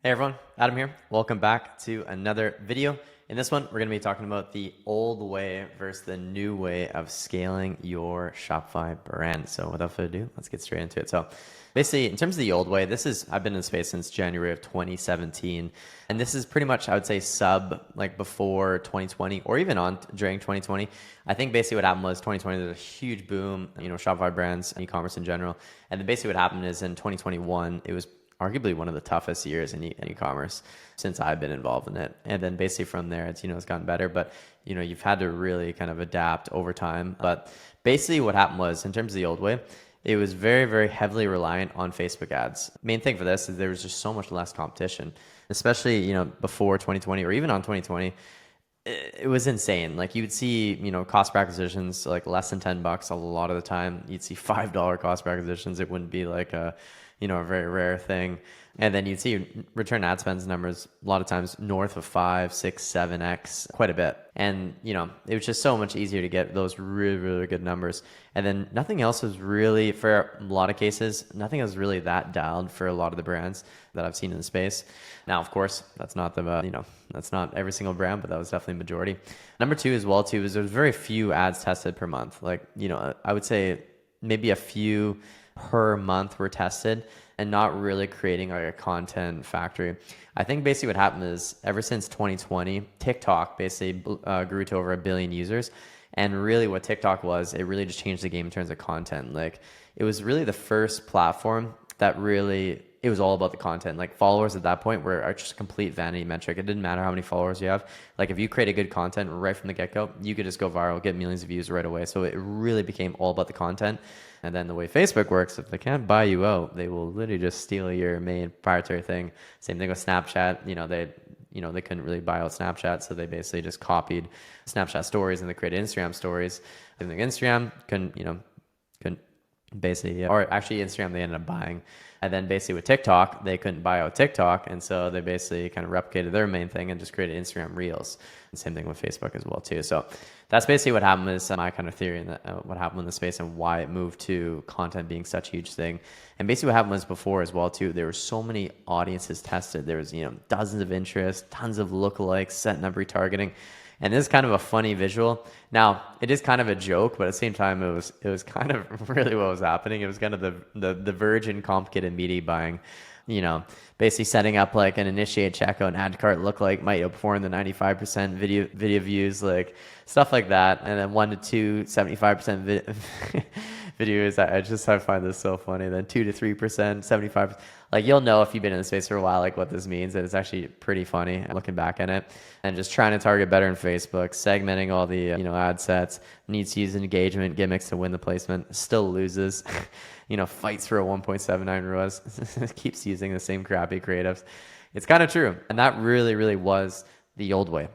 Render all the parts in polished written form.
Hey everyone, Adam here. Welcome back to another video. In this one, we're going to be talking about the old way versus the new way of scaling your Shopify brand. So without further ado, let's get straight into it. So basically, in terms of the old way, I've been in the space since January of 2017. And this is pretty much, I would say, like before 2020 or even on during 2020. I think basically what happened was 2020, there's a huge boom, Shopify brands, e-commerce in general. And then basically what happened is in 2021, it was arguably one of the toughest years in e-commerce since I've been involved in it. And then basically from there, it's gotten better, but you've had to really kind of adapt over time. But basically what happened was, in terms of the old way, it was very, very heavily reliant on Facebook ads. Main thing for this is there was just so much less competition, especially, before 2020 or even on 2020. It was insane. Like you would see, cost per acquisitions like less than $10 a lot of the time. You'd see $5 cost per acquisitions. It wouldn't be like a very rare thing. And then you'd see return ad spends numbers a lot of times north of 5, 6, 7x, quite a bit. And, it was just so much easier to get those really, really good numbers. And then nothing else was really, for a lot of cases, nothing was really that dialed for a lot of the brands that I've seen in the space. Now, of course, that's not that's not every single brand, but that was definitely a majority. Number two as well, too, is there's very few ads tested per month. Like, I would say maybe a few per month were tested and not really creating like a content factory. I think basically what happened is ever since 2020, TikTok basically grew to over 1 billion users. And really what TikTok was, it really just changed the game in terms of content. Like it was really the first platform that really, it was all about the content. Like followers at that point were just a complete vanity metric. It didn't matter how many followers you have. Like if you created good content right from the get-go, you could just go viral, get millions of views right away. So it really became all about the content. And then the way Facebook works, if they can't buy you out, they will literally just steal your main proprietary thing. Same thing with Snapchat. They couldn't really buy out Snapchat, so they basically just copied Snapchat stories and they created Instagram stories. I think Instagram couldn't basically, or actually Instagram they ended up buying. And then basically with TikTok, they couldn't buy out TikTok. And so they basically kind of replicated their main thing and just created Instagram Reels. And same thing with Facebook as well too. So that's basically what happened is my kind of theory and what happened in the space and why it moved to content being such a huge thing. And basically what happened was before as well too, there were so many audiences tested. There was, dozens of interests, tons of lookalikes, setting up retargeting. And this is kind of a funny visual. Now, it is kind of a joke, but at the same time, it was kind of really what was happening. It was kind of the virgin complicated media buying, basically setting up like an initiate checkout and add to cart lookalike might outperform the 95% video views, like stuff like that. And then 1 to 2, 75% videos. I find this so funny. Then 2 to 3%, 75%. Like you'll know if you've been in the space for a while, like what this means. And it's actually pretty funny looking back at it. And just trying to target better in Facebook, segmenting all the ad sets, needs to use engagement gimmicks to win the placement, still loses. Fights for a 1.79 ROAS, keeps using the same crappy creatives. It's kind of true. And that really, really was the old way.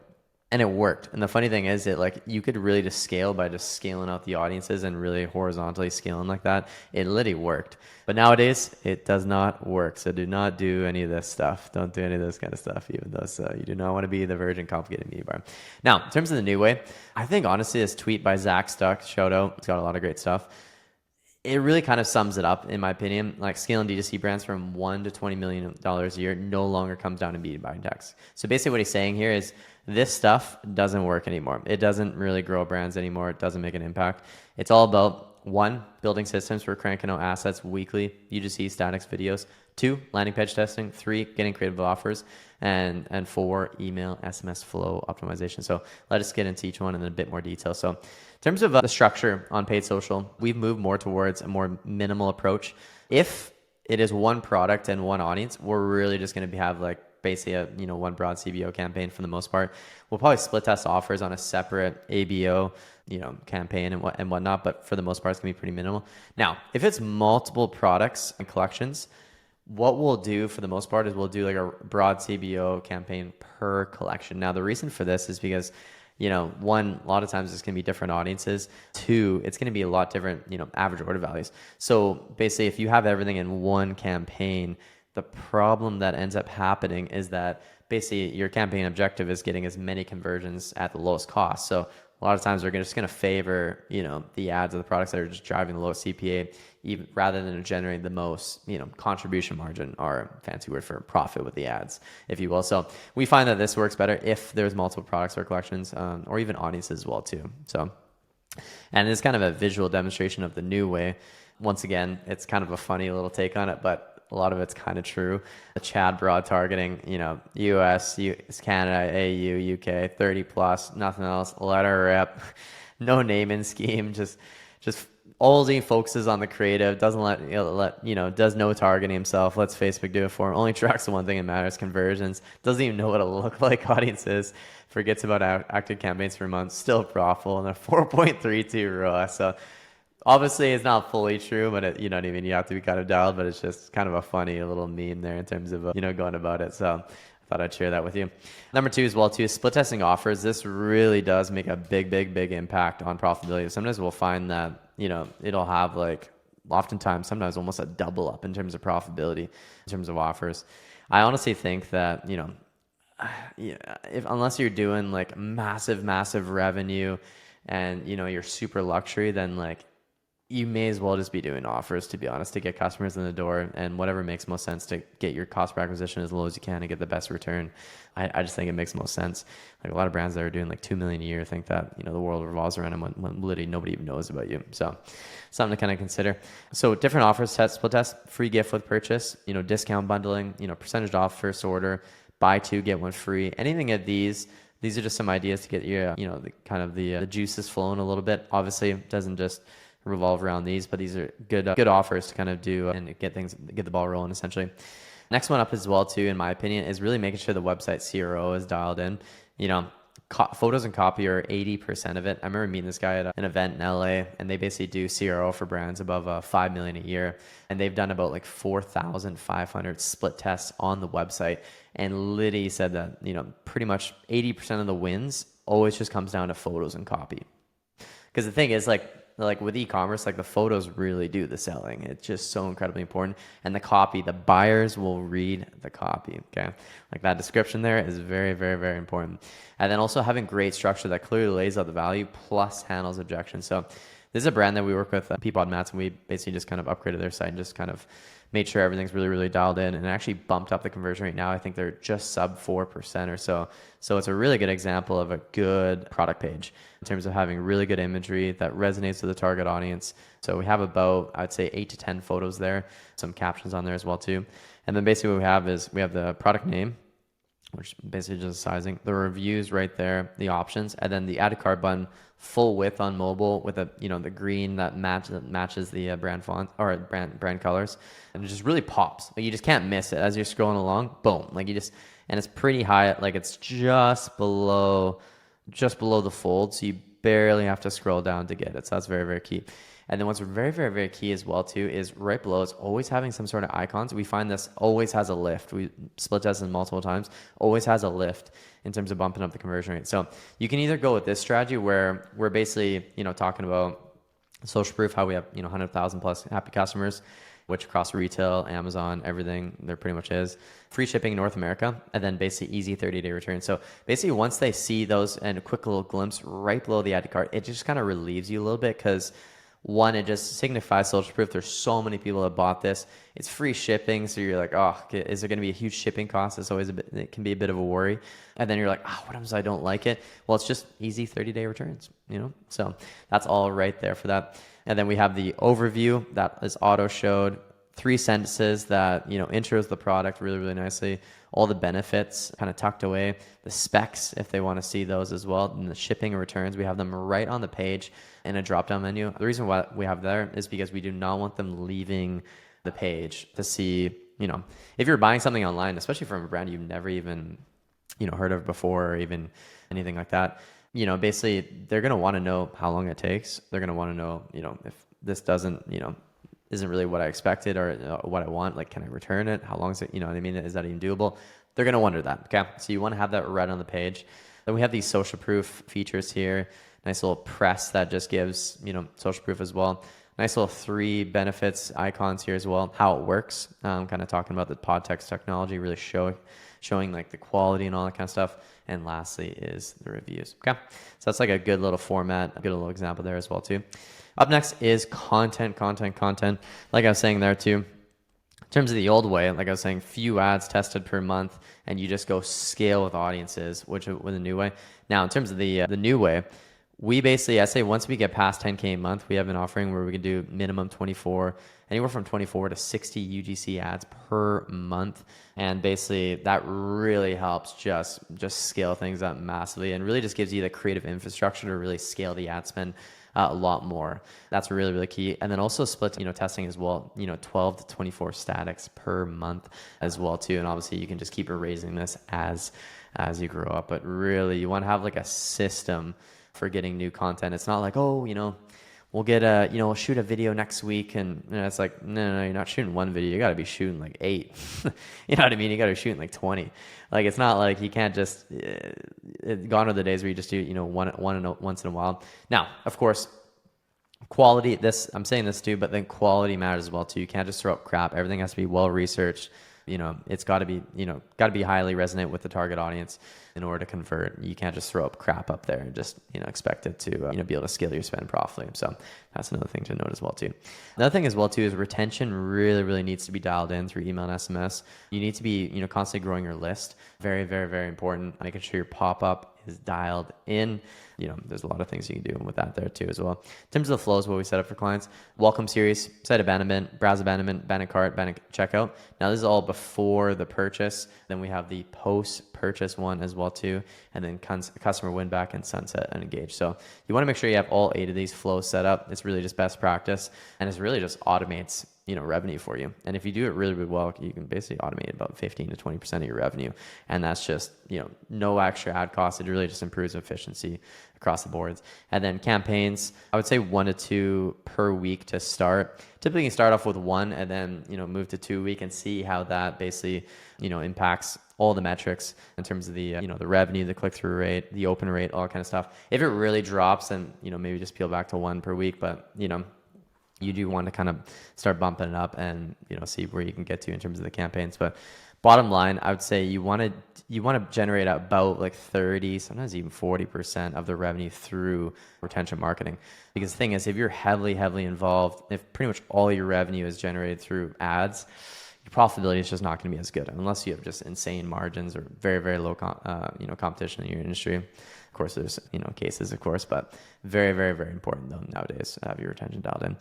And it worked. And the funny thing is that like you could really just scale by just scaling out the audiences and really horizontally scaling like that. It literally worked. But nowadays it does not work. So do not do any of this stuff. Don't do any of this kind of stuff, even though you do not want to be the virgin complicated media buyer. Now, in terms of the new way, I think honestly this tweet by Zach Stuck, shout out, it's got a lot of great stuff. It really kind of sums it up, in my opinion. Like scaling D2C brands from $1 to $20 million a year no longer comes down to media buying tax. So basically what he's saying here is this stuff doesn't work anymore. It doesn't really grow brands anymore. It doesn't make an impact. It's all about 1, building systems for cranking out assets weekly, UGC statics videos. 2, landing page testing. 3, getting creative offers. And 4, email, SMS flow optimization. So let us get into each one in a bit more detail. So in terms of the structure on paid social, we've moved more towards a more minimal approach. If it is one product and one audience, we're really just going to have like basically a one broad CBO campaign for the most part. We'll probably split test offers on a separate ABO campaign and whatnot, but for the most part it's gonna be pretty minimal. Now, if it's multiple products and collections, what we'll do for the most part is we'll do like a broad CBO campaign per collection. Now, the reason for this is because 1, a lot of times it's going to be different audiences. 2, it's going to be a lot different, average order values. So basically, if you have everything in one campaign, the problem that ends up happening is that basically your campaign objective is getting as many conversions at the lowest cost. So a lot of times they're just going to favor, the ads of the products that are just driving the lowest CPA, even rather than generating the most, contribution margin, or fancy word for profit with the ads, if you will. So we find that this works better if there's multiple products or collections, or even audiences as well too. So, and it's kind of a visual demonstration of the new way. Once again, it's kind of a funny little take on it, but a lot of it's kind of true. The Chad broad targeting, US, Canada, AU, UK, 30 plus, nothing else, let her rip. No naming scheme, just only focuses on the creative, doesn't does no targeting himself, lets Facebook do it for him, only tracks the one thing that matters, conversions, doesn't even know what a look-like audiences, forgets about active campaigns for months, still profitable, and a 4.32 ROAS. So obviously it's not fully true, but you know what I mean? You have to be kind of dialed, but it's just kind of a funny little meme there in terms of, going about it. So I thought I'd share that with you. Number two as well too is split testing offers. This really does make a big impact on profitability. Sometimes we'll find that, it'll have sometimes almost a double up in terms of profitability, in terms of offers. I honestly think that, unless you're doing like massive revenue and, you're super luxury, then you may as well just be doing offers, to be honest, to get customers in the door, and whatever makes most sense to get your cost per acquisition as low as you can and get the best return. I just think it makes most sense. Like a lot of brands that are doing like 2 million a year think that, the world revolves around them when literally nobody even knows about you. So something to kind of consider. So different offers, split test, free gift with purchase, discount bundling, percentage off first order, buy two, get one free. Anything of these are just some ideas to get your, the juices flowing a little bit. Obviously it doesn't just revolve around these, but these are good offers to kind of do and get the ball rolling essentially. Next one up as well too, in my opinion, is really making sure the website CRO is dialed in. Photos and copy are 80% of it. I remember meeting this guy at an event in LA, and they basically do CRO for brands above 5 million a year, and they've done about 4,500 split tests on the website, and literally said that pretty much 80% of the wins always just comes down to photos and copy. Because the thing is like with e-commerce, the photos really do the selling. It's just so incredibly important. And the copy, the buyers will read the copy, okay? That description there is very, very, very important. And then also having great structure that clearly lays out the value plus handles objections. So this is a brand that we work with, Peapod Mats, and we basically just kind of upgraded their site and just kind of made sure everything's really, really dialed in, and actually bumped up the conversion rate. Now I think they're just sub 4% or so. So it's a really good example of a good product page in terms of having really good imagery that resonates with the target audience. So we have about, I'd say 8 to 10 photos there, some captions on there as well too. And then basically what we have is we have the product name, which basically just sizing, the reviews right there, the options, and then the add to cart button, full width on mobile with the green that matches the brand font or brand colors, and it just really pops. You just can't miss it as you're scrolling along. Boom, and it's pretty high, it's just below the fold, so you barely have to scroll down to get it. So that's very, very key. And then what's very, very, very key as well too is right below is always having some sort of icons. We find this always has a lift. We split tested multiple times, always has a lift in terms of bumping up the conversion rate. So you can either go with this strategy where we're basically, talking about social proof, how we have, 100,000 plus happy customers, which across retail, Amazon, everything, there pretty much is. Free shipping in North America, and then basically easy 30-day return. So basically once they see those and a quick little glimpse right below the add to cart, it just kind of relieves you a little bit, because one, it just signifies social proof. There's so many people that bought this. It's free shipping, so you're like, oh, is there going to be a huge shipping cost? It's always it can be a bit of a worry. And then you're like, oh, what happens if I don't like it? Well, it's just easy 30-day returns, So that's all right there for that. And then we have the overview that is auto showed. 3 sentences that, intros the product really, really nicely. All the benefits kind of tucked away. The specs, if they want to see those as well. And the shipping and returns, we have them right on the page in a drop-down menu. The reason why we have there is because we do not want them leaving the page to see, if you're buying something online, especially from a brand you've never even, heard of before, or even anything like that, basically they're going to want to know how long it takes. They're going to want to know, if this doesn't, isn't really what I expected or what I want, can I return it? How long is it? You know what I mean? Is that even doable? They're going to wonder that. Okay. So you want to have that right on the page. Then we have these social proof features here. Nice little press that just gives, social proof as well. Nice little 3 benefits icons here as well. How it works, kind of talking about the pod text technology, really showing like the quality and all that kind of stuff. And lastly is the reviews. Okay, so that's like a good little format, a good little example there as well too. Up next is content. Like I was saying there too, in terms of the old way, like I was saying, few ads tested per month, and you just go scale with audiences, which with the new way. Now, in terms of the new way, we basically, I say once we get past 10K a month, we have an offering where we can do minimum 24, anywhere from 24 to 60 UGC ads per month. And basically that really helps just scale things up massively, and really just gives you the creative infrastructure to really scale the ad spend a lot more. That's really, really key. And then also split, testing as well, 12 to 24 statics per month as well too. And obviously you can just keep erasing this as you grow up, but really you want to have like a system for getting new content. It's not like, oh, we'll get we'll shoot a video next week, and it's like, no, you're not shooting one video. You got to be shooting like 8. You know what I mean? You got to be shooting like 20. Like, it's not like you can't just, gone are the days where you just do, once in a while. Now, of course, quality, I'm saying this too, but then quality matters as well too. You can't just throw up crap. Everything has to be well researched. It's got to be highly resonant with the target audience in order to convert. You can't just throw up crap up there and just, expect it to, be able to scale your spend profitably. So that's another thing to note as well too. Another thing as well too is retention really, really needs to be dialed in through email and SMS. You need to be, constantly growing your list. Very, very, very important. Making sure your pop-up is dialed in. There's a lot of things you can do with that there too as well. In terms of the flows, what we set up for clients: welcome series, site abandonment, browse abandonment, abandoned cart, abandoned checkout. Now this is all before the purchase. Then we have the post-purchase one as well too, and then customer win back and sunset and engage. So you want to make sure you have all 8 of these flows set up. It's really just best practice, and it's really just automates revenue for you. And if you do it really, really well, you can basically automate about 15 to 20% of your revenue. And that's just, no extra ad cost. It really just improves efficiency across the boards. And then campaigns, I would say 1 to 2 per week to start. Typically you can start off with 1 and then, move to 2 a week and see how that basically, impacts all the metrics in terms of the, the revenue, the click-through rate, the open rate, all that kind of stuff. If it really drops, then, maybe just peel back to 1 per week, but, you do want to kind of start bumping it up and, see where you can get to in terms of the campaigns. But bottom line, I would say you want to generate about like 30, sometimes even 40% of the revenue through retention marketing. Because the thing is, if you're heavily involved, if pretty much all your revenue is generated through ads, your profitability is just not going to be as good unless you have just insane margins or very, very low competition in your industry. Of course, there's cases, of course, but very, very, very important though nowadays to have your retention dialed in.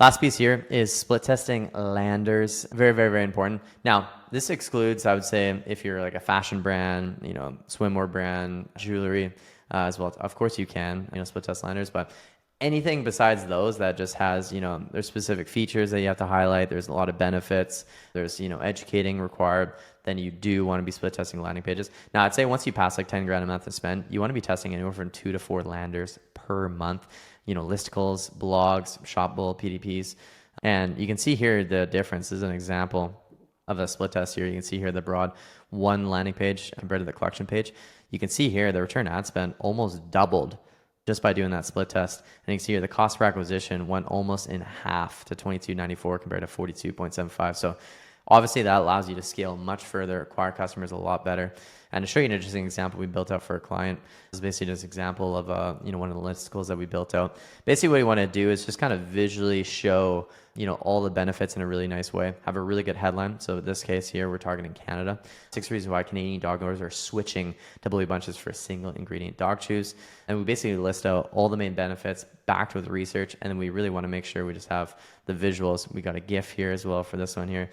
Last piece here is split testing landers. Very, very, very important. Now, this excludes, I would say, if you're like a fashion brand, swimwear brand, jewelry as well. Of course, you can, split test landers, but anything besides those that just has, there's specific features that you have to highlight. There's a lot of benefits. There's, educating required. Then you do want to be split testing landing pages. Now, I'd say once you pass like 10 grand a month to spend, you want to be testing anywhere from 2 to 4 landers per month. Listicles, blogs, Shopable, PDPs. And you can see here the difference. This is an example of a split test here. You can see here the broad 1 landing page compared to the collection page. You can see here the return ad spend almost doubled just by doing that split test. And you can see here the cost per acquisition went almost in half to $22.94 compared to $42.75. So obviously that allows you to scale much further, acquire customers a lot better. And to show you an interesting example we built out for a client, this is basically just an example of one of the listicles that we built out. Basically what you want to do is just kind of visually show all the benefits in a really nice way. Have a really good headline. So in this case here, we're targeting Canada. 6 reasons why Canadian dog owners are switching to Bully Bunches for single ingredient dog chews. And we basically list out all the main benefits backed with research. And then we really want to make sure we just have the visuals. We got a GIF here as well for this one here.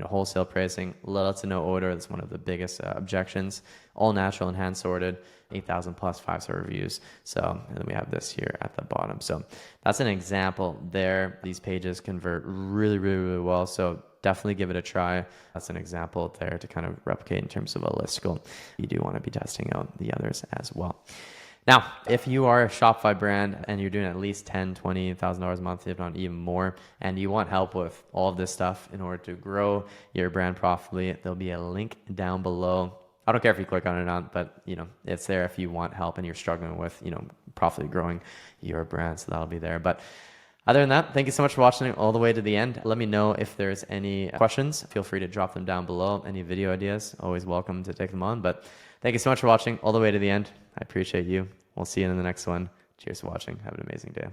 Wholesale pricing, little to no order. That's one of the biggest objections. All natural and hand sorted, 8,000 plus 5-star reviews. So, and then we have this here at the bottom. So that's an example there. These pages convert really, really, really well. So definitely give it a try. That's an example there to kind of replicate in terms of a listicle. You do want to be testing out the others as well. Now, if you are a Shopify brand and you're doing at least $10,000, $20,000 a month, if not even more, and you want help with all of this stuff in order to grow your brand profitably, there'll be a link down below. I don't care if you click on it or not, but it's there if you want help and you're struggling with, profitably growing your brand. So that'll be there. But Other than that, thank you so much for watching all the way to the end. Let me know if there's any questions. Feel free to drop them down below. Any video ideas, always welcome to take them on. But thank you so much for watching all the way to the end. I appreciate you. We'll see you in the next one. Cheers for watching. Have an amazing day.